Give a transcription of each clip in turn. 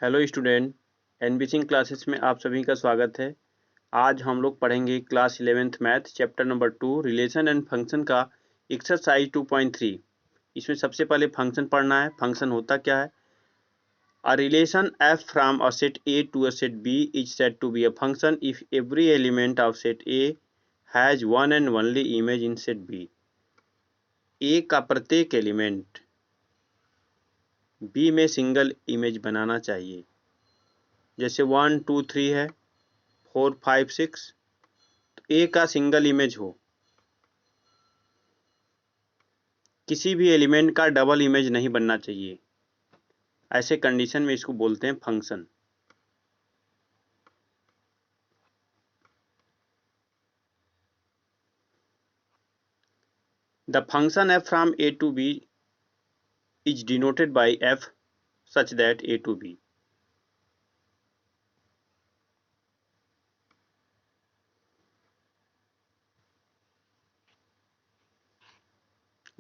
Hello student, NBC classes में आप सभी का स्वागत है। आज हम लोग पढ़ेंगे class 11th math chapter number 2 relation and function का एक्सरसाइज 2.3। इसमें सबसे पहले फंक्शन पढ़ना है। फंक्शन होता क्या है? A relation F from a set A to a set B is said to be a function if every element of set A has one and only image in set B. A का प्रत्येक element B में single image बनाना चाहिए। जैसे 1 2 3 है, 4 5 6, तो ए का single image हो। किसी भी एलिमेंट का डबल इमेज नहीं बनना चाहिए। ऐसे कंडीशन में इसको बोलते हैं function. The function f from a to b is denoted by f such that a to b।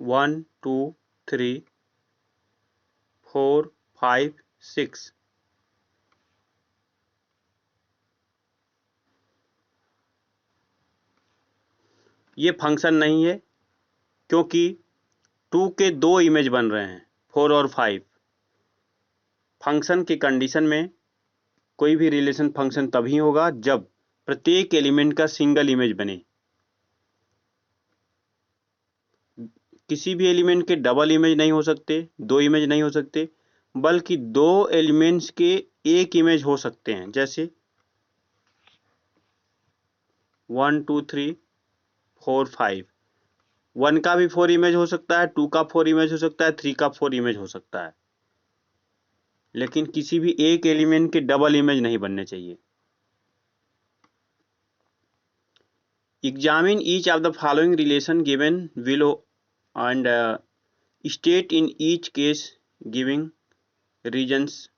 One two three 4 5 6। ये फंक्शन नहीं है क्योंकि 2 के दो इमेज बन रहे हैं, 4 और 5। फंक्शन की कंडीशन में कोई भी रिलेशन फंक्शन तभी होगा जब प्रत्येक एलिमेंट का सिंगल इमेज बने। किसी भी एलिमेंट के डबल इमेज नहीं हो सकते, दो इमेज नहीं हो सकते, बल्कि दो एलिमेंट्स के एक इमेज हो सकते हैं। जैसे 1 2 3 4 5। 1 का भी 4 इमेज हो सकता है, 2 का 4 इमेज हो सकता है, 3 का 4 इमेज हो सकता है, लेकिन किसी भी एक एलिमेंट के डबल इमेज नहीं बनने चाहिए। Examine each of the following relation given below and state in each case giving reasons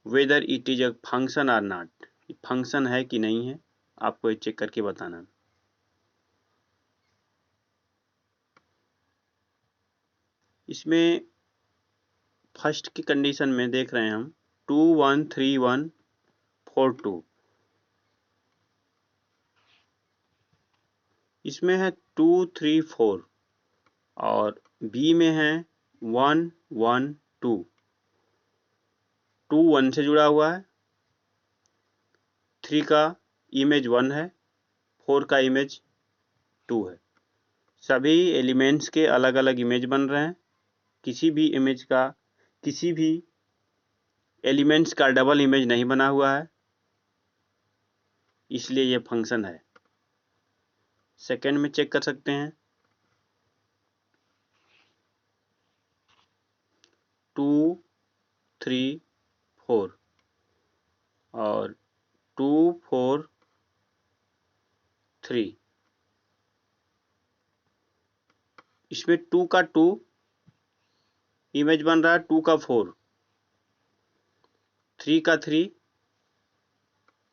whether it is a function or not. Function है कि नहीं है, आपको ये चेक करके बताना। इसमें फर्स्ट की कंडीशन में देख रहे हैं हम 2 1 3 1 4 2। इसमें है 2 3 4 और बी में है 1 1 2। 2 1 से जुड़ा हुआ है, 3 का इमेज 1 है, 4 का इमेज 2 है। सभी एलिमेंट्स के अलग अलग इमेज बन रहे हैं। किसी भी एलिमेंट्स का डबल इमेज नहीं बना हुआ है, इसलिए ये फंक्शन है। सेकेंड में चेक कर सकते हैं 2 3 4 और 2 4 3। इसमें 2 का 2 इमेज बन रहा है, 2 का 4, 3 का 3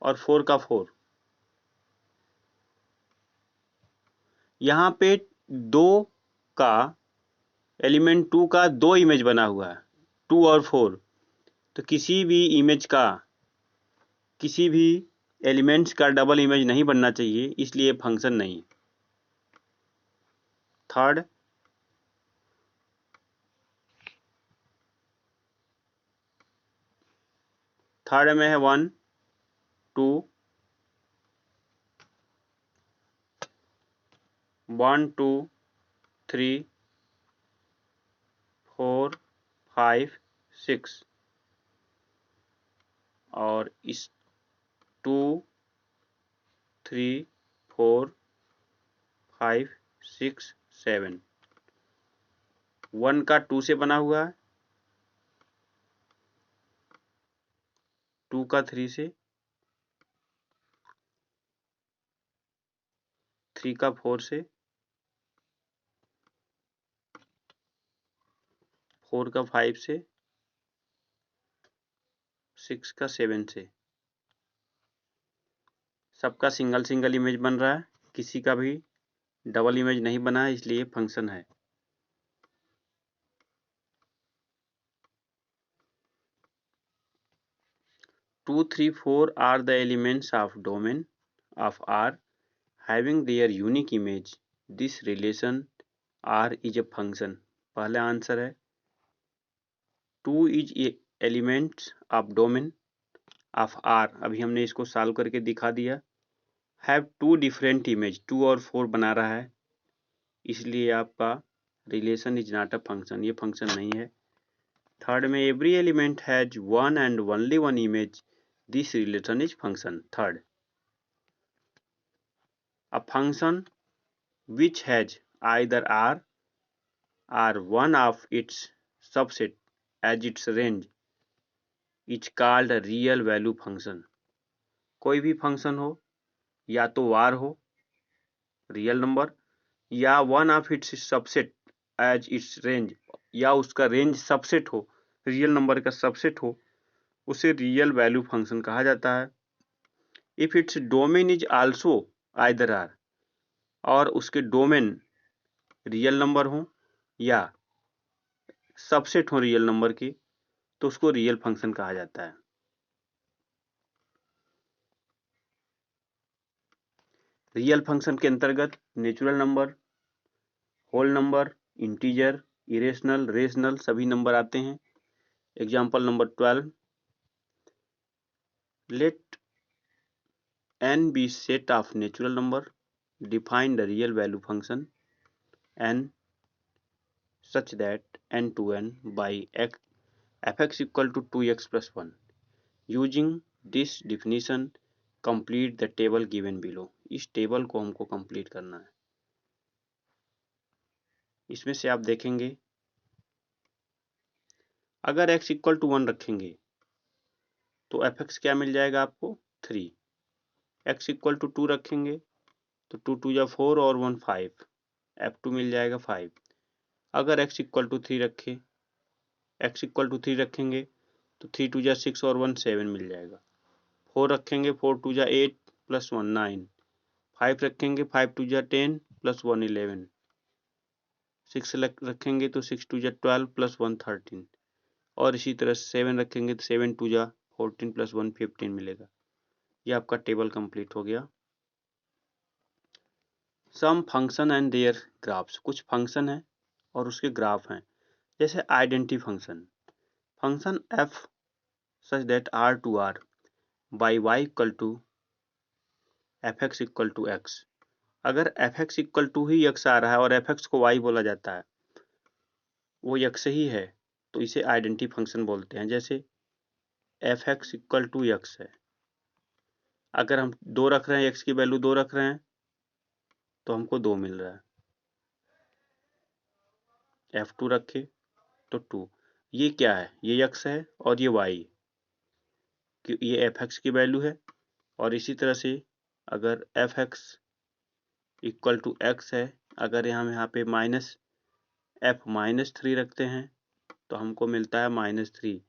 और 4 का 4। यहाँ पे 2 का एलिमेंट 2 का 2 इमेज बना हुआ है, 2 और 4। तो किसी भी एलिमेंट्स का डबल इमेज नहीं बनना चाहिए, इसलिए फंक्शन नहीं। थर्ड में है 1 2 1 2 3 4 5 6 और इस 2 3 4 5 6 7। 1 का 2 से बना हुआ है, 2 का 3 से, 3 का 4 से, 4 का 5 से, 6 का 7 से। सबका सिंगल सिंगल इमेज बन रहा है, किसी का भी डबल इमेज नहीं बना है, इसलिए फंक्शन है। 2, 3, 4 are the elements of domain of R having their unique image. This relation R is a function. पहला आंसर है 2 is elements of domain of R. अभी हमने इसको सॉल्व करके दिखा दिया. Have two different image, 2 और 4 बना रहा है, इसलिए आपका relation is not a function, ये फंक्शन नहीं है. थर्ड में every element has one and only one image, this relation is function. Third, a function which has either R one of its subset as its range is called real value function. कोई भी function हो, या तो वार हो real number, या one of its subset as its range, या उसका रेंज सबसेट हो, रियल नंबर का सबसेट हो, उसे रियल वैल्यू फंक्शन कहा जाता है. If its domain is also either R, और उसके डोमेन रियल नंबर हो या सबसेट हो रियल नंबर के, तो उसको रियल फंक्शन कहा जाता है. रियल फंक्शन के अंतर्गत natural number, whole number, integer, irrational, rational सभी नंबर आते हैं. Example number 12, let n be set of natural number, define the real value function n such that n to n by x fx equal to 2x plus 1. Using this definition complete the table given below. इस table को हमको complete करना है. इसमें से आप देखेंगे अगर x इक्वल टू 1 रखेंगे तो fx क्या मिल जाएगा आपको 3. x इक्वल टू 2 रखेंगे तो 2 2 या 4 और 1 5, f2 मिल जाएगा 5. अगर x इक्वल टू 3 रखें, x इक्वल टू 3 रखेंगे तो 3 2 या 6 और 1 7 मिल जाएगा. 4 रखेंगे 4 2 या 8 प्लस 1 9. 5 रखेंगे 5 2 या 10 प्लस 1 11. 6 रखेंगे तो 6 2 या 12 प्लस 1 13. और इसी तरह 7 रखेंगे तो 7 2 या 14 प्लस 1 15 मिलेगा. ये आपका टेबल कंप्लीट हो गया. सम फंक्शन एंड देयर ग्राफ्स, कुछ फंक्शन है और उसके ग्राफ हैं. जैसे identity function, function f such that r to r by y equal to fx equal to x. अगर fx इक्वल टू ही x आ रहा है और fx को y बोला जाता है, वो x ही है, तो इसे आइडेंटिटी फंक्शन बोलते हैं. जैसे fx इक्वल टू x है, अगर हम 2 रख रहे हैं, x की वैल्यू 2 रख रहे हैं तो हमको 2 मिल रहा है. f2 रखे तो 2. ये क्या है, ये x है और ये y, ये fx की वैल्यू है. और इसी तरह से अगर fx इक्वल टू x है, अगर यहाँ पे माइनस f माइनस 3 रखते हैं तो हमको मिलता है -3.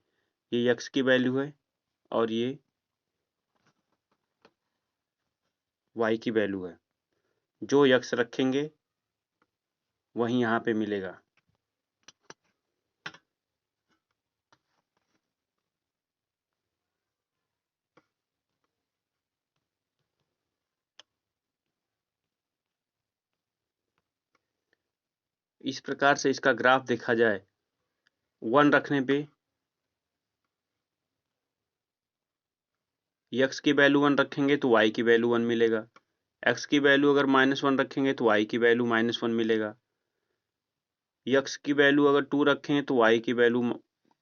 ये x की वैल्यू है और ये y की वैल्यू है. जो x रखेंगे वही यहाँ पे मिलेगा. इस प्रकार से इसका ग्राफ देखा जाए, 1 रखने पे x की वैल्यू 1 रखेंगे तो y की वैल्यू 1 मिलेगा. x की वैल्यू अगर -1 रखेंगे तो y की वैल्यू -1 मिलेगा. x की वैल्यू अगर 2 रखें तो y की वैल्यू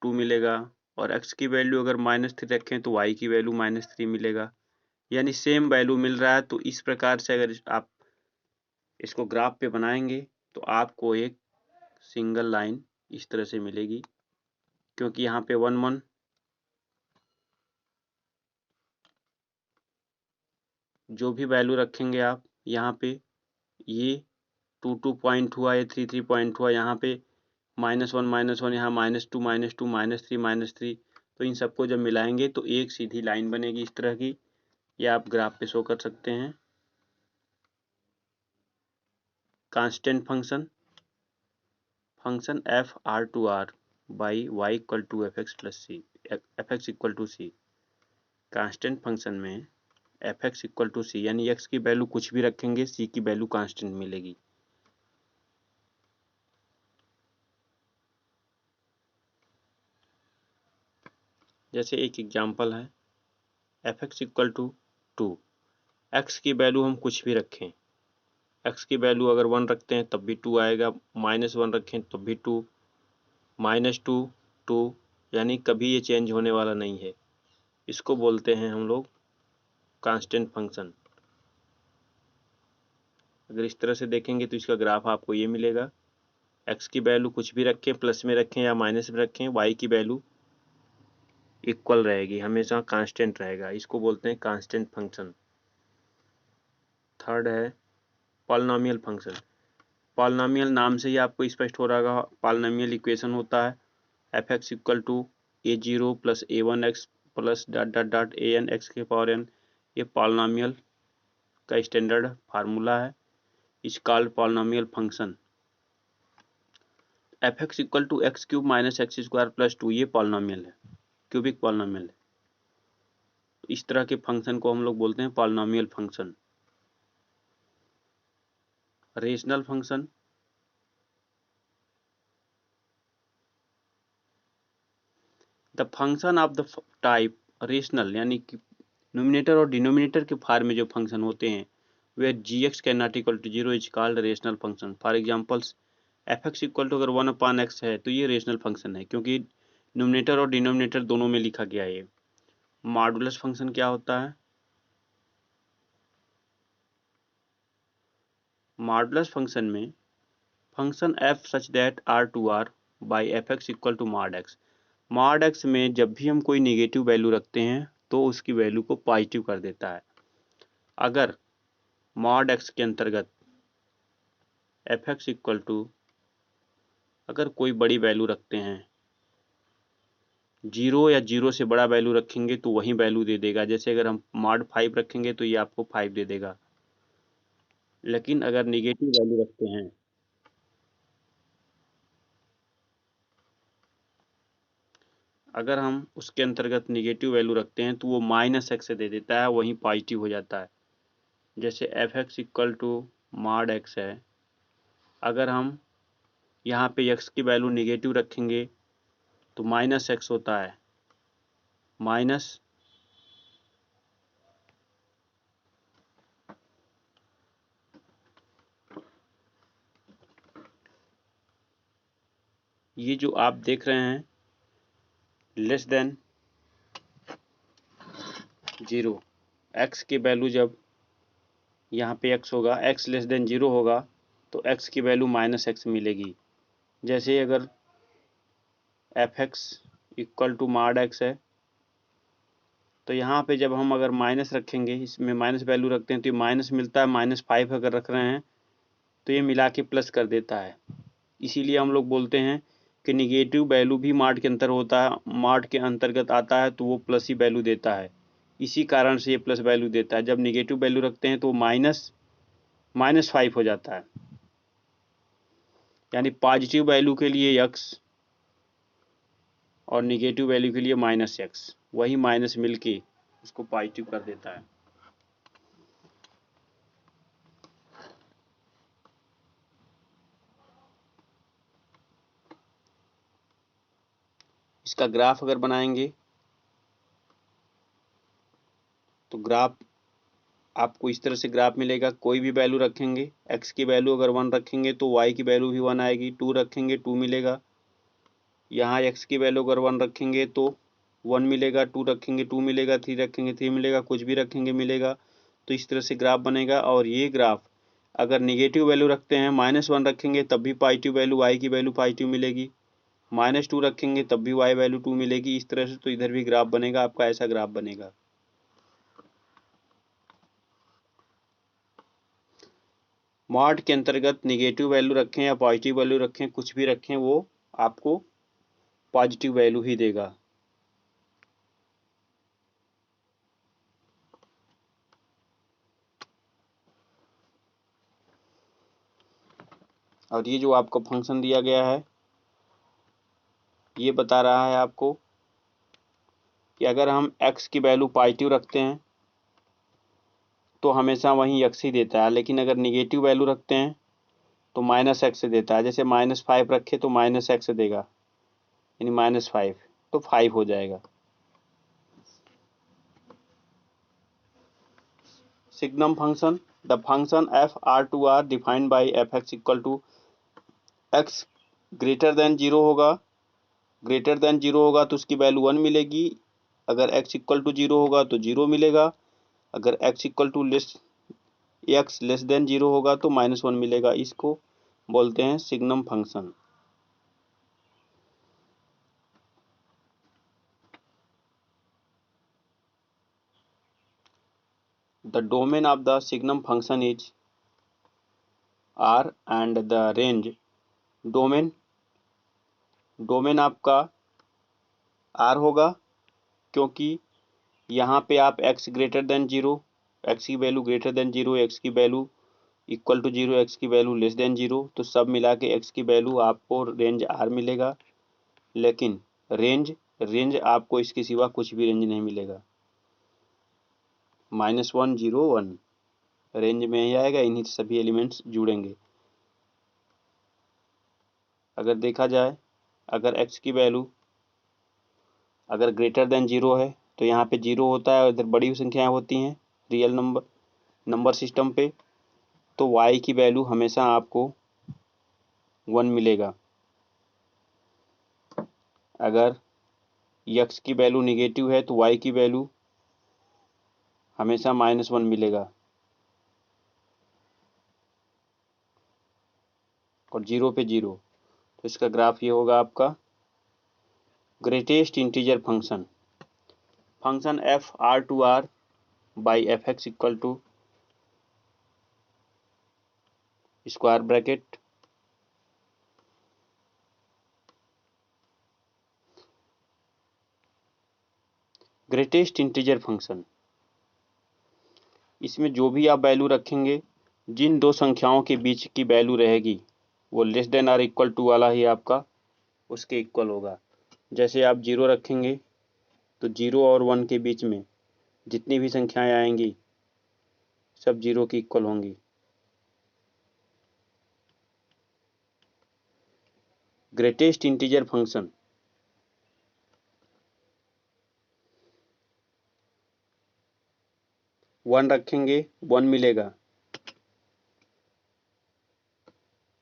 2 मिलेगा. और x की वैल्यू अगर -3 रखें तो y की वैल्यू -3 मिलेगा. यानी सेम वैल्यू मिल रहा है. तो इस प्रकार से अगर आप इसको ग्राफ पे बनाएंगे तो आपको एक सिंगल लाइन इस तरह से मिलेगी, क्योंकि यहाँ पे 1 1 जो भी वैल्यू रखेंगे आप यहाँ पे, ये 2 2 पॉइंट हुआ, ये 3 3 पॉइंट हुआ, यहाँ पे -1 यहाँ -2 -3 -3. तो इन सबको जब मिलाएंगे तो एक सीधी लाइन बनेगी इस तरह की. ये आप ग्राफ पे शो कर सकते हैं. Constant function, function f r to r by y equal to fx plus c, fx equal to c. Constant function में एफ एक्स इक्वल टू सी, यानी एक्स की वैल्यू कुछ भी रखेंगे, सी की वैल्यू कांस्टेंट मिलेगी। जैसे एक एग्जांपल है, F x equal to 2, x की वैल्यू हम कुछ भी रखें, एक्स की वैल्यू अगर 1 रखते हैं तब भी 2 आएगा, -1 रखें तब भी 2, -2 2, यानी कभी ये चेंज होने वाला नहीं है। इसको बोलते हैं हम लोग कांस्टेंट फंक्शन। अगर इस तरह से देखेंगे तो इसका ग्राफ आपको ये मिलेगा, एक्स की वैल्यू कुछ भी रखें, प्लस में रखें या माइनस में रखें, वाई की वैल्यू इक्वल रहेगी, हमेशा कांस्टेंट रहेगा। इसको बोलते हैं कांस्टेंट फंक्शन। थर्ड है पॉलिनोमियल फंक्शन। पॉलिनोमियल नाम से ही आपको स्पष्ट हो रहा होगा, पॉलिनोमियल इक्वेशन होता है F x equal to a0 plus a1x plus dot dot dot an x के पावर n। ये पॉलिनोमियल का स्टैंडर्ड फार्मूला है, is called polynomial function. F x equal to x cube minus x square plus 2, ये polynomial है, cubic polynomial है। इस तरह के फंक्शन को हम लोग बोलते हैं polynomial function. Rational function, the function of the type rational, यानी कि न्यूमिनेटर और डिनोमिनेटर के फॉर्म में जो फंक्शन होते हैं वे G X can not equal to 0 is called rational function. For examples, F x equal to अगर 1/x है तो ये रेशनल फंक्शन है, क्योंकि न्यूमिनेटर और डिनोमिनेटर दोनों में लिखा गया है। मॉडुलस फंक्शन क्या होता है? मॉडुलस फंक्शन में function f such that R to R by f x equal to mod x. Mod x में जब भी हम कोई निगेटिव वैल्यू रखते हैं तो उसकी वैल्यू को पॉजिटिव कर देता है। अगर मॉड एक्स के अंतर्गत एफ एक्स इक्वल टू अगर कोई बड़ी वैल्यू रखते हैं, 0 या 0 से बड़ा वैल्यू रखेंगे तो वही वैल्यू दे देगा। जैसे अगर हम मॉड 5 रखेंगे तो ये आपको 5 दे देगा। लेकिन अगर निगेटिव वैल्यू रखते हैं, अगर हम उसके अंतर्गत निगेटिव वैल्यू रखते हैं तो वो -x दे देता है, वहीं पॉजिटिव हो जाता है। जैसे f x equal to mod x है, अगर हम यहाँ पे x की वैल्यू निगेटिव रखेंगे तो -x होता है, माइनस ये जो आप देख रहे हैं लेस देन 0, x की वैल्यू जब यहाँ पे x होगा, x लेस देन 0 होगा तो x की वैल्यू -x मिलेगी। जैसे अगर f x equal to mod x है तो यहाँ पे जब हम अगर माइनस रखेंगे, इसमें माइनस वैल्यू रखते हैं तो ये माइनस मिलता है, -5 अगर रख रहे हैं तो ये मिला के प्लस कर देता है। इसीलिए हम लोग बोलते हैं कि निगेटिव वैल्यू भी मॉड के अंतर होता है, मॉड के अंतर्गत आता है तो वो प्लस ही वैल्यू देता है। इसी कारण से ये प्लस वैल्यू देता है। जब निगेटिव वैल्यू रखते हैं तो -5 हो जाता है, यानी पॉजिटिव वैल्यू के लिए x और निगेटिव वैल्यू के लिए -x, वही माइनस मिलके उसको पॉजिटिव कर देता है। इसका ग्राफ अगर बनाएंगे तो ग्राफ आपको इस तरह से ग्राफ मिलेगा। कोई भी वैल्यू रखेंगे, x की वैल्यू अगर 1 रखेंगे तो y की वैल्यू भी 1 आएगी, 2 रखेंगे 2 मिलेगा। यहाँ x की वैल्यू अगर 1 रखेंगे तो 1 मिलेगा, 2 रखेंगे 2 मिलेगा, 3 रखेंगे 3 मिलेगा, कुछ भी रखेंगे मिलेगा। तो इस तरह से ग्राफ बनेगा। और ये ग्राफ अगर निगेटिव वैल्यू रखते हैं, -1 रखेंगे तब भी पॉजिटिव वैल्यू, y की वैल्यू पॉजिटिव मिलेगी, -2 रखेंगे तब भी y वैल्यू 2 मिलेगी। इस तरह से तो इधर भी ग्राफ बनेगा, आपका ऐसा ग्राफ बनेगा। मॉड के अंतर्गत निगेटिव वैल्यू रखें या पॉजिटिव वैल्यू रखें, कुछ भी रखें, वो आपको पॉजिटिव वैल्यू ही देगा। और ये जो आपको फंक्शन दिया गया है ये बता रहा है आपको कि अगर हम x की वैल्यू पॉजिटिव रखते हैं तो हमेशा वहीं x ही देता है, लेकिन अगर निगेटिव वैल्यू रखते हैं तो -x देता है। जैसे -5 रखे तो -x देगा, यानी -5, तो 5 हो जाएगा। Signum function, the function f(r2r) defined by fx equal to x greater than 0 होगा। ग्रेटर देन 0 होगा तो उसकी वैल्यू 1 मिलेगी। अगर x इक्वल टू 0 होगा तो 0 मिलेगा। अगर x equal to x less than 0 होगा तो -1 मिलेगा। इसको बोलते हैं signum function. The domain of the signum function is R and the range domain आपका R होगा, क्योंकि यहाँ पे आप x ग्रेटर देन 0, x की वैल्यू ग्रेटर देन 0, x की वैल्यू इक्वल टू 0, x की वैल्यू लेस देन 0, तो सब मिला के x की वैल्यू आपको रेंज R मिलेगा। लेकिन रेंज आपको इसके सिवा कुछ भी रेंज नहीं मिलेगा। -1 0 1 रेंज में ही आएगा, इन्हीं सभी एलिमेंट्स जुड़ेंगे। अगर देखा जाए, अगर x की वैल्यू अगर ग्रेटर देन 0 है तो यहाँ पे 0 होता है और इधर बड़ी संख्याएं होती हैं रियल नंबर सिस्टम पे, तो y की वैल्यू हमेशा आपको 1 मिलेगा। अगर x की वैल्यू निगेटिव है तो y की वैल्यू हमेशा -1 मिलेगा। और 0 पे 0, तो इसका ग्राफ ये होगा आपका greatest integer function f(r2r) by fx equal to square bracket greatest integer function. इसमें जो भी आप वैल्यू रखेंगे, जिन दो संख्याओं के बीच की वैल्यू रहेगी वो less than or equal to वाला ही आपका उसके इक्वल होगा। जैसे आप 0 रखेंगे तो 0 और 1 के बीच में जितनी भी संख्याएं आएंगी सब 0 की इक्वल होंगी। ग्रेटेस्ट इंटीजर फंक्शन वन रखेंगे 1 मिलेगा,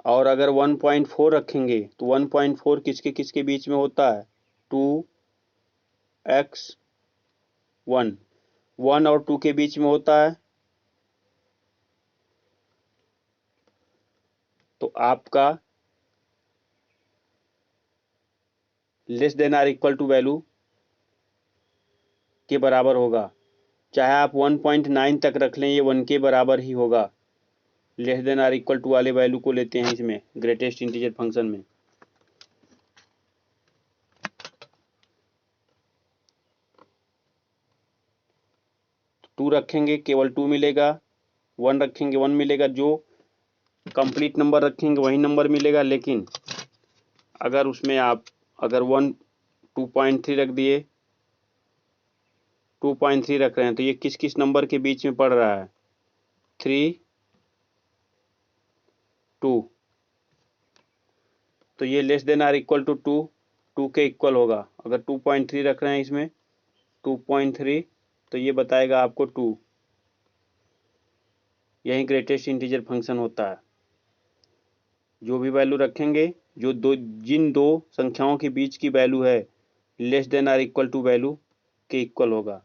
और अगर 1.4 रखेंगे तो 1.4 किसके किसके बीच में होता है? 2x 1 1 और 2 के बीच में होता है। तो आपका less than or equal to value के बराबर होगा। चाहे आप 1.9 तक रख लें, ये 1 के बराबर ही होगा। Less than or equal to वाले वैल्यू को लेते हैं इसमें ग्रेटेस्ट इंटीजर फंक्शन में। टू रखेंगे केवल 2 मिलेगा, 1 रखेंगे 1 मिलेगा। जो कंप्लीट नंबर रखेंगे वही नंबर मिलेगा। लेकिन अगर उसमें आप अगर 2.3 रख दिए, 2.3 रख रहे हैं, तो ये किस किस नंबर के बीच में पड़ रहा है? 3 2, तो ये less than or equal to 2 के इक्वल होगा। अगर 2.3 रख रहे हैं इसमें 2.3, तो ये बताएगा आपको 2। यही ग्रेटेस्ट इंटीजर फंक्शन होता है। जो भी वैल्यू रखेंगे, जिन दो संख्याओं के बीच की वैल्यू है less than or equal to value के इक्वल होगा।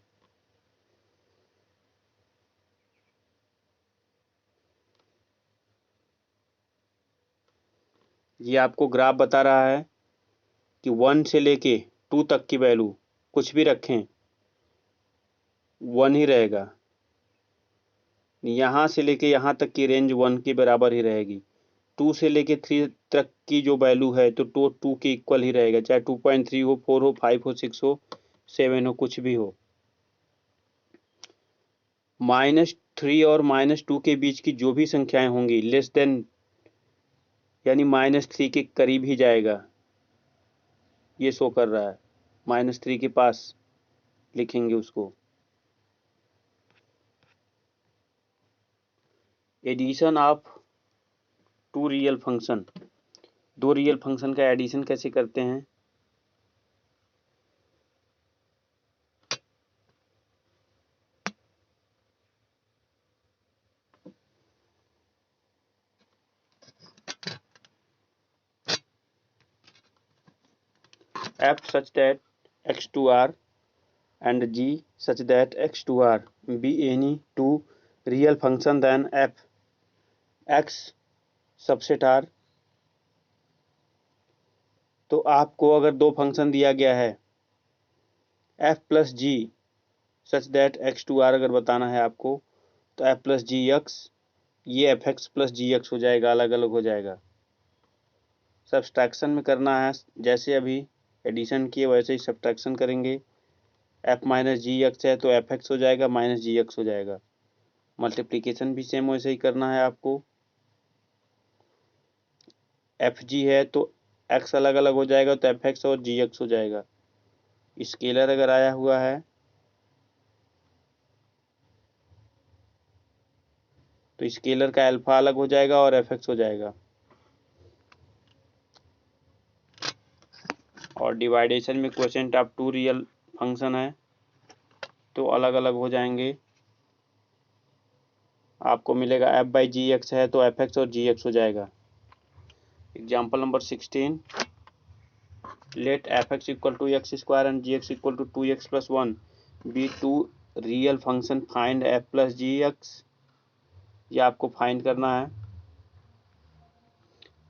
ये आपको ग्राफ बता रहा है कि 1 से लेके 2 तक की वैल्यू कुछ भी रखें 1 ही रहेगा। यहाँ से लेके यहाँ तक की रेंज 1 के बराबर ही रहेगी। 2 से लेके 3 तक की जो वैल्यू है तो 2 के इक्वल ही रहेगा, चाहे 2.3 हो, 4 हो, 5 हो, 6 हो, 7 हो, कुछ भी हो। -3 और -2 के बीच की जो भी संख्याएं होंगी लेस देन यानी -3 के करीब ही जाएगा। ये शो कर रहा है -3 के पास। लिखेंगे उसको। Addition of two real function, दो रियल फंक्शन का एडिशन कैसे करते हैं। f such that x2r and g such that x2r be any two real function then f x subset r। तो आपको अगर दो फंक्शन दिया गया है f plus g such that x2r अगर बताना है आपको, तो f प्लस जी एक्स, ये एफ एक्स प्लस जी एक्स हो जाएगा, अलग अलग हो जाएगा। सब्सट्रैक्शन में करना है, जैसे अभी एडिशन किए वैसे ही सब्सट्रैक्शन करेंगे। f माइनस जी एक्स है तो एफ एक्स हो जाएगा, माइनस जी एक्स हो जाएगा। मल्टीप्लिकेशन भी सेम वैसे ही करना है आपको। एफ जी है तो एक्स अलग अलग हो जाएगा, तो एफ एक्स और जी एक्स हो जाएगा। स्केलर अगर आया हुआ है तो स्केलर का अल्फा अलग हो जाएगा और एफ एक्स हो जाएगा। और डिवाइडेशन में quotient of two real function है तो अलग अलग हो जाएंगे। आपको मिलेगा एफ बाई जी एक्स है तो एफ एक्स और जी एक्स हो जाएगा। Example number 16, let f x equal to x square and g x equal to 2x plus 1 be two real function, find f plus ji x. ये आपको find करना है।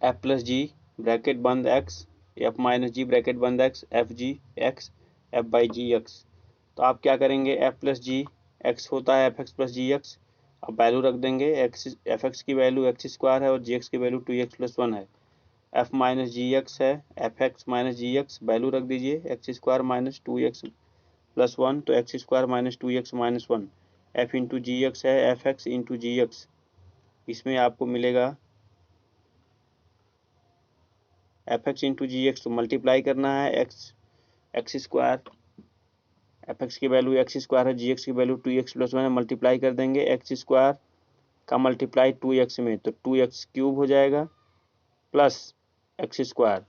F plus g bracket बंद x, f minus g bracket बंद x, f g x, f by g x. तो आप क्या करेंगे, एफ प्लस जी एक्स होता है एफ एक्स प्लस जी एक्स, अब वैल्यू रख देंगे। एक्स एफ एक्स की वैल्यू एक्स स्क्वायर है और जी एक्स की वैल्यू 2x प्लस 1 है। एफ माइनस जी एक्स है, F X minus G X, value रख दीजिए X square minus 2x plus 1, तो X square minus 2x minus 1। F into G X है F X into G X, इसमें आपको मिलेगा F X into G x, तो multiply करना है एक्स स्क्वायर, एफ एक्स की वैल्यू एक्स स्क्वायर है, जी एक्स की वैल्यू 2x प्लस 1 है, मल्टीप्लाई कर देंगे एक्स स्क्वायर का मल्टीप्लाई 2x में, तो 2x क्यूब हो जाएगा प्लस एक्स स्क्वायर।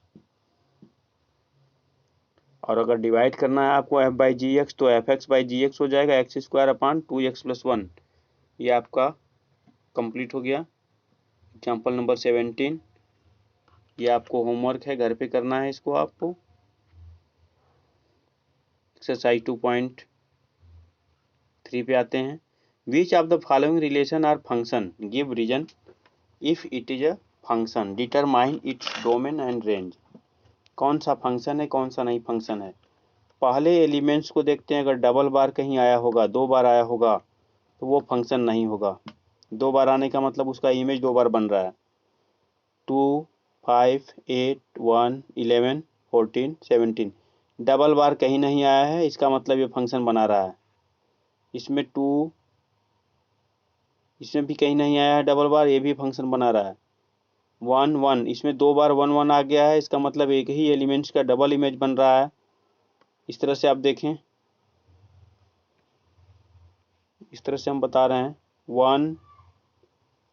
और अगर डिवाइड करना है आपको एफ बाई जी एक्स, तो f x by g x हो जाएगा x square upon 2x plus 1। ये आपका कंप्लीट हो गया। एग्जाम्पल नंबर 17, ये आपको होमवर्क है, घर पे करना है इसको आपको। एक्सरसाइज 2.3 पे आते हैं। Which of the following relation are function, give reason if it is a function, determine its domain and range. कौन सा फंक्शन है कौन सा नहीं फंक्शन है। पहले एलिमेंट्स को देखते हैं, अगर डबल बार कहीं आया होगा, दो बार आया होगा, तो वो फंक्शन नहीं होगा। दो बार आने का मतलब उसका इमेज दो बार बन रहा है। 2, 5, 8, 1, 11, 14, 17, डबल बार कहीं नहीं आया है, इसका मतलब ये फंक्शन बना रहा है। इसमें 2, इसमें भी कहीं नहीं आया है डबल बार, ये भी फंक्शन बना रहा है। 1, 1, इसमें दो बार 1, 1 आ गया है, इसका मतलब एक ही एलिमेंट्स का डबल इमेज बन रहा है। इस तरह से आप देखें, इस तरह से हम बता रहे हैं 1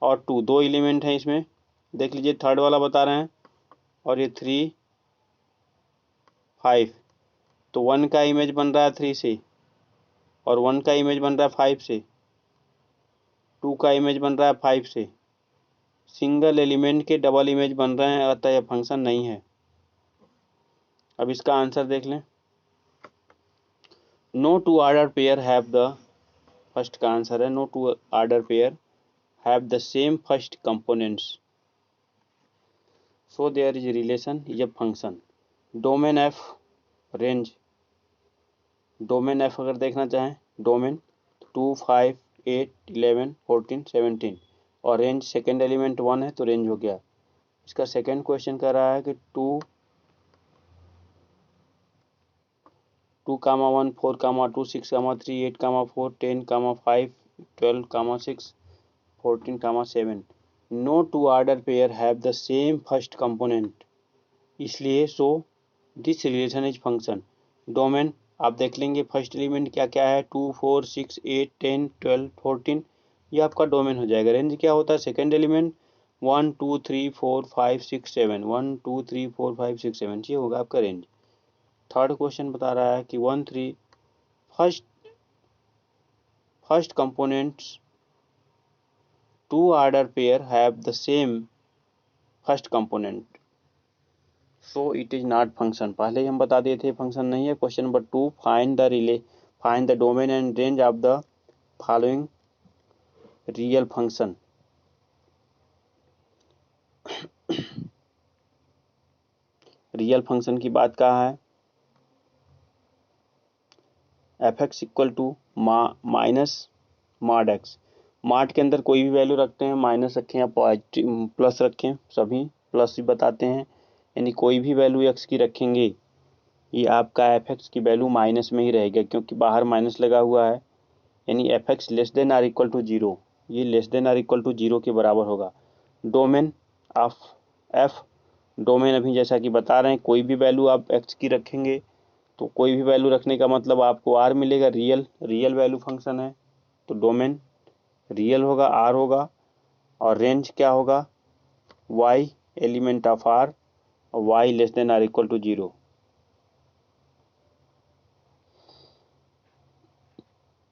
और 2 दो एलिमेंट हैं इसमें, देख लीजिए थर्ड वाला बता रहे हैं, और ये 3, 5, तो 1 का इमेज बन रहा है 3 से, और 1 का इमेज बन रहा है 5 से, 2 का इमेज बन रहा है 5 से। सिंगल एलिमेंट के डबल इमेज बन रहे हैं, अतः यह फंक्शन नहीं है। अब इसका आंसर देख लें। No two order pair have the, first का आंसर है no two order pair have the same first components, so there is relation is a function. Domain f, range, domain f अगर देखना चाहें, डोमेन 2, 5, 8, 11, 14, 17, और range second element 1 है तो range हो गया। इसका सेकेंड क्वेश्चन कर रहा है कि 2, 1, 4, 2, 6, 3, 8, 4, 10, 5, 12, 6, 14, 7, no two order pair have the same first component, इसलिए so this relation is function. Domain आप देख लेंगे फर्स्ट एलिमेंट क्या क्या है, 2 4 6 8 10 12 14, ये आपका डोमेन हो जाएगा। रेंज क्या होता है, सेकेंड एलिमेंट 1 2 3 4 5 6 7, 1 2 3 4 5 6 7, ये होगा आपका रेंज। थर्ड क्वेश्चन बता रहा है कि 1 3 first components two order pair have the same first component, so it is not function. पहले ही हम बता दिए थे फंक्शन नहीं है। Question number 2, find the domain and range of the following real function. Real function की बात कहा है, F x equal to minus mod x. Mod के अंदर कोई भी वैल्यू रखते हैं, माइनस रखें या पॉजिटिव प्लस रखें, सभी प्लस ही बताते हैं, यानी कोई भी वैल्यू एक्स की रखेंगे ये आपका एफ एक्स की वैल्यू माइनस में ही रहेगा, क्योंकि बाहर माइनस लगा हुआ है, यानी F X less than or equal to zero, ये less than or equal to zero के बराबर होगा। डोमेन ऑफ एफ, डोमेन अभी जैसा कि बता रहे हैं, कोई भी वैल्यू आप एक्स की रखेंगे तो कोई भी वैल्यू रखने का मतलब आपको आर मिलेगा, रियल वैल्यू फंक्शन है तो डोमेन रियल होगा, आर होगा, और रेंज क्या होगा, वाई एलिमेंट ऑफ आर, और y less than or equal to zero.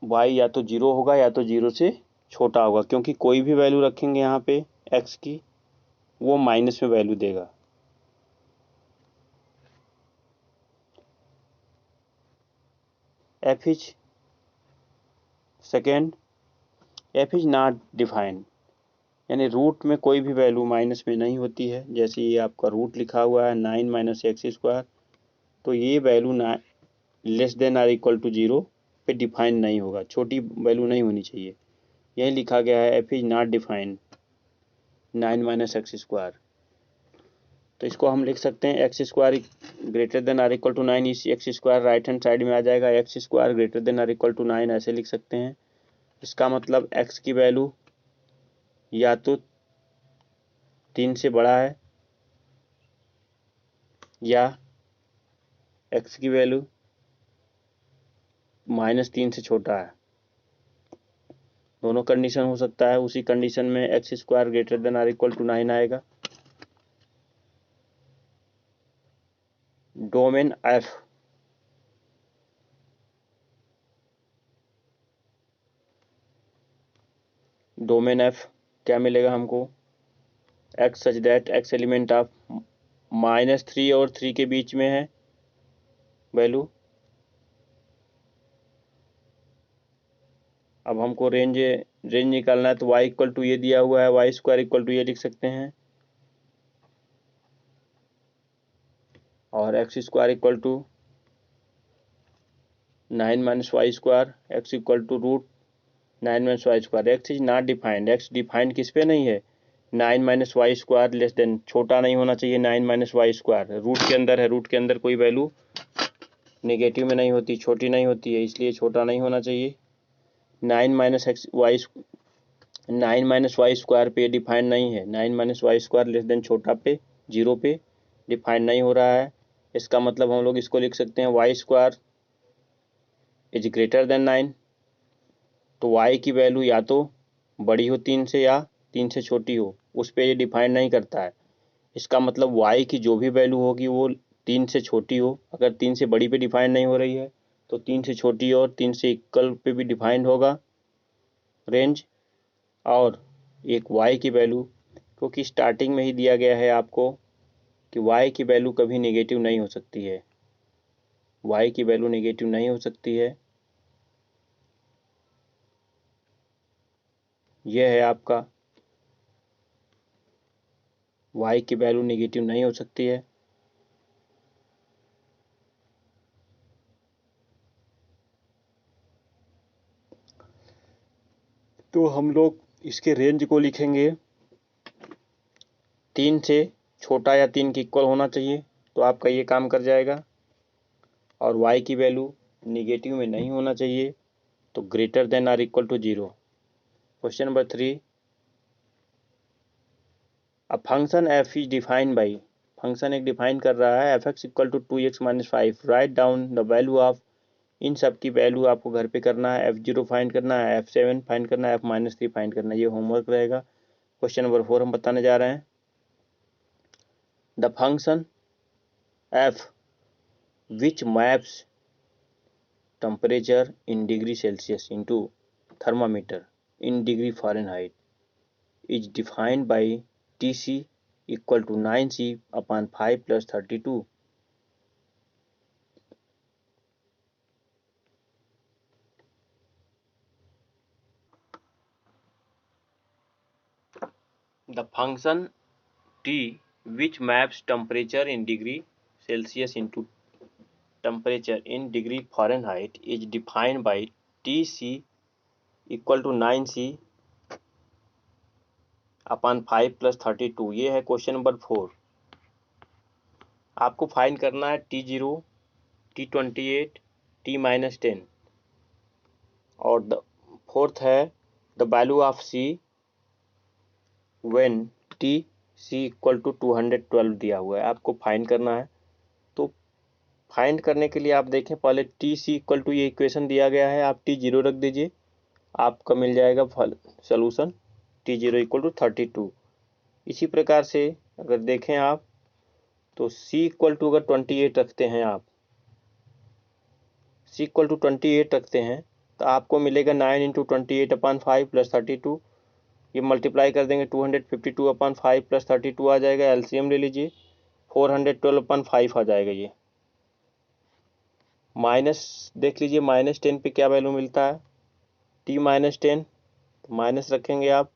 Y या तो जीरो होगा या तो जीरो से छोटा होगा, क्योंकि कोई भी वैल्यू रखेंगे यहाँ पे एक्स की वो माइनस में वैल्यू देगा। F is second, F is not defined, यानी रूट में कोई भी वैल्यू माइनस में नहीं होती है। जैसे ये आपका रूट लिखा हुआ है 9 माइनस एक्स स्क्वायर, तो ये value less than or equal to zero पे डिफाइन नहीं होगा, छोटी वैल्यू नहीं होनी चाहिए। यही लिखा गया है, f is not defined 9 minus x square. तो इसको हम लिख सकते हैं x square greater than or equal to 9, इस x square right hand side में आ जाएगा, x square greater than or equal to 9 ऐसे लिख सकते हैं। इसका मतलब एक्स की वैल्यू या तो 3 से बड़ा है या एक्स की वैल्यू -3 से छोटा है, दोनों कंडीशन हो सकता है। उसी कंडीशन में x square greater than or equal to 9 आएगा। डोमेन एफ, डोमेन एफ क्या मिलेगा हमको, x such that x element of -3 और 3 के बीच में है वैल्यू। अब हमको रेंज निकालना है, तो y इक्वल टू ये दिया हुआ है, वाई स्क्वायर इक्वल टू ये लिख सकते हैं, और x square equal to 9 minus y square, x equal to root 9 minus y square. X is not defined, x defined किस पे नहीं है, 9 minus y square less than, छोटा नहीं होना चाहिए 9 माइनस वाई स्क्वायर, रूट के अंदर है, रूट के अंदर कोई वैल्यू नेगेटिव में नहीं होती, छोटी नहीं होती है, इसलिए छोटा नहीं होना चाहिए। 9 minus x y 9 minus y square पे डिफाइंड नहीं है, 9 minus y square less than छोटा पे जीरो पे डिफाइंड नहीं हो रहा है। इसका मतलब हम लोग इसको लिख सकते हैं y square is greater than 9, तो वाई की वैल्यू या तो बड़ी हो 3 से या 3 से छोटी हो, उस पर ये डिफाइंड नहीं करता है। इसका मतलब वाई की जो भी वैल्यू होगी वो 3 से छोटी हो, अगर 3 से बड़ी पे डिफाइंड नहीं हो रही है तो 3 से छोटी और 3 से इक्वल पे भी डिफाइंड होगा रेंज। और एक y की वैल्यू, क्योंकि स्टार्टिंग में ही दिया गया है आपको कि y की वैल्यू कभी नेगेटिव नहीं हो सकती है, y की वैल्यू नेगेटिव नहीं हो सकती है। यह है आपका y की वैल्यू नेगेटिव नहीं हो सकती है। तो हम लोग इसके रेंज को लिखेंगे 3 से छोटा या 3 के इक्वल होना चाहिए, तो आपका ये काम कर जाएगा। और y की वैल्यू निगेटिव में नहीं होना चाहिए, तो greater than or equal to zero. Question number 3, अब function F is defined by, function एक डिफाइन कर रहा है F x equal to 2x minus 5, right down the value of इन सब की वैल्यू आपको घर पे करना है। F0 फाइंड करना है, F7 फाइंड करना है, F-3 फाइंड करना है। ये होमवर्क रहेगा। क्वेश्चन नंबर 4 हम बताने जा रहे हैं। The function f which maps temperature in degree Celsius into thermometer in degree Fahrenheit is defined by Tc equal to 9c upon 5 plus 32. The function T which maps temperature in degree Celsius into temperature in degree Fahrenheit is defined by Tc equal to 9c upon 5 plus 32। ये है question number 4। आपको find करना है T0, T28, T-10 और the fourth है the value of C when Tc equal to 212 दिया हुआ है, आपको फाइंड करना है। तो फाइंड करने के लिए आप देखें, पहले Tc इक्वल टू ये इक्वेशन दिया गया है, आप T0 रख दीजिए, आपका मिल जाएगा सोल्यूशन T0 इक्वल टू 32। इसी प्रकार से अगर देखें आप तो C इक्वल टू अगर 28 रखते हैं, आप C इक्वल टू 28 रखते हैं तो आपको मिलेगा 9 इंटू 28 अपन 5 प्लस 32। ये मल्टीप्लाई कर देंगे 252 अपन 5 प्लस 32 आ जाएगा। एलसीएम ले लीजिए 412 अपन 5 आ जाएगा। ये माइनस देख लीजिए, -10 पे क्या वैल्यू मिलता है T-10, तो माइनस रखेंगे आप,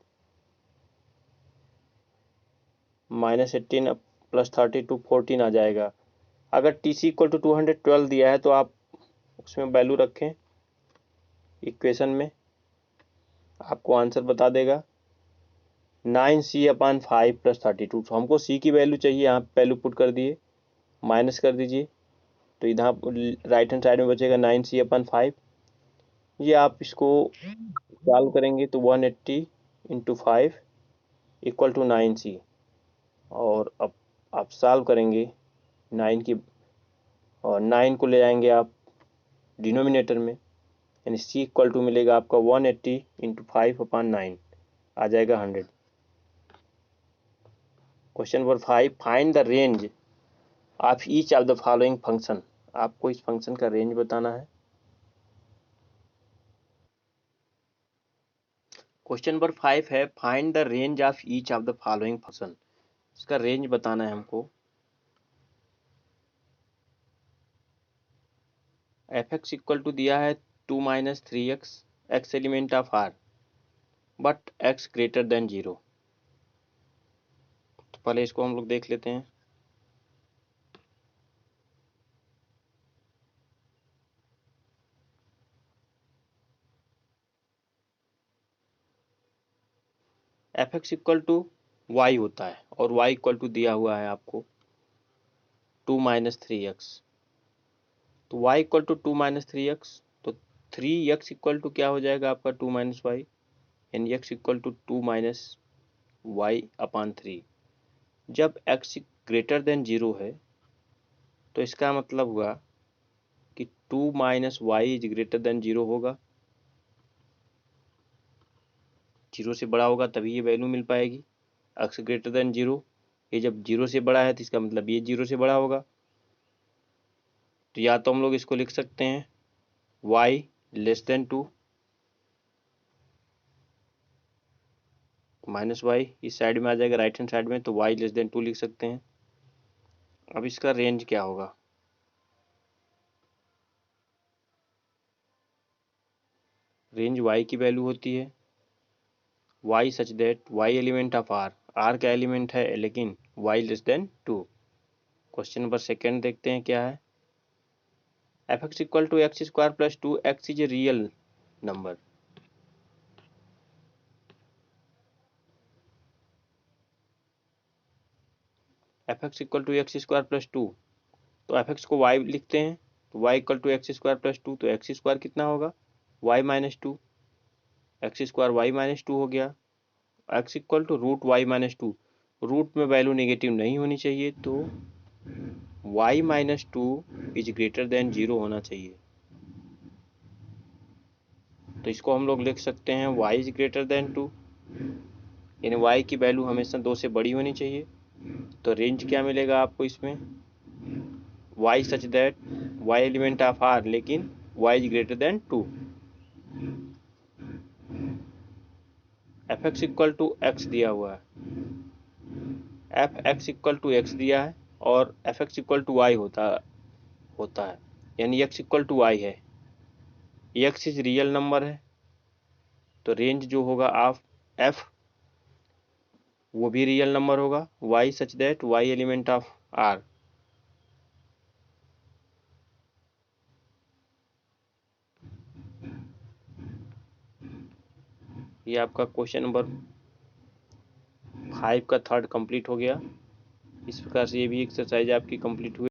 -18 प्लस 32 14 आ जाएगा। अगर Tc इक्वल टू 212 दिया है तो आप उसमें वैल्यू रखें इक्वेशन में, आपको आंसर बता देगा 9c अपन 5 प्लस 32। तो हमको C की वैल्यू चाहिए, यहाँ वैल्यू पुट कर दिए, माइनस कर दीजिए, तो इधर राइट हैंड साइड में बचेगा 9c अपन 5। ये आप इसको सॉल्व करेंगे तो 180 इंटू 5 इक्वल टू 9c, और अब आप सॉल्व करेंगे 9 की, और 9 को ले जाएंगे आप डिनोमिनेटर में, यानी C इक्वल टू मिलेगा आपका 180 इंटू 5 अपन 9 आ जाएगा 100। Question number 5, find the range of each of the following function. आपको इस फंक्शन का रेंज बताना है। क्वेश्चन नंबर 5 है find the range of each of the following function. इसका रेंज बताना है हमको। f(x) इक्वल टू दिया है 2 minus 3x, x element of r, but x greater than 0। तो पहले इसको हम लोग देख लेते हैं। f(x) इक्वल टू y होता है, और y इक्वल टू दिया हुआ है आपको 2 माइनस 3x। तो y equal to 2 minus 3x, तो 3x इक्वल टू क्या हो जाएगा आपका 2 माइनस वाई, यानी x equal to 2 minus Y upon 3। जब x ग्रेटर देन 0 है तो इसका मतलब हुआ कि 2 minus y is greater than 0 होगा। 0 से बड़ा होगा तभी ये वैल्यू मिल पाएगी। x ग्रेटर देन 0, ये जब 0 से बड़ा है तो इसका मतलब ये 0 से बड़ा होगा। तो या तो हम लोग इसको लिख सकते हैं y less than 2 minus y, इस साइड में आ जाएगा राइट हैंड साइड में, तो y लेस देन 2 लिख सकते हैं। अब इसका रेंज क्या होगा, रेंज y की वैल्यू होती है y such that y element of r का एलिमेंट है लेकिन y less than 2। Question number 2 देखते हैं क्या है। f(x) equal to x square plus 2, x is a real number. f(x) equal to x square plus 2, तो f(x) को y लिखते हैं, तो y equal to x square plus 2, तो x स्क्वायर कितना होगा y minus 2, x square y minus 2 हो गया। x equal to root y minus 2, root में वैल्यू नेगेटिव नहीं होनी चाहिए, तो y minus 2 is greater than 0 होना चाहिए। तो इसको हम लोग लिख सकते हैं y इज ग्रेटर देन 2, यानी y की वैल्यू हमेशा 2 से बड़ी होनी चाहिए। तो रेंज क्या मिलेगा आपको इसमें, y such that y element of r, लेकिन y is greater than 2। F x equal to x दिया हुआ है, F x equal to x दिया है और f x equal to y होता है, यानी एक्स इक्वल टू वाई है। एक्स इज रियल नंबर है, तो रेंज जो होगा ऑफ एफ वो भी रियल नंबर होगा। Y such that y element of r. ये आपका क्वेश्चन नंबर 5 का थर्ड कंप्लीट हो गया। इस प्रकार से ये भी एक्सरसाइज आपकी कंप्लीट हुई।